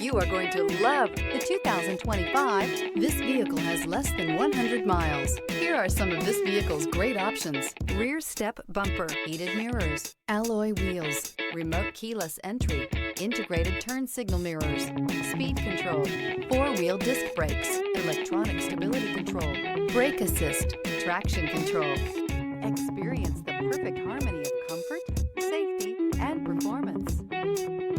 You are going to love the 2025. This vehicle has less than 100 miles. Here are some of this vehicle's great options: rear step bumper, heated mirrors, alloy wheels, remote keyless entry, integrated turn signal mirrors, speed control, four-wheel disc brakes, electronic stability control, brake assist, traction control. Experience the perfect harmony of comfort, safety, and performance.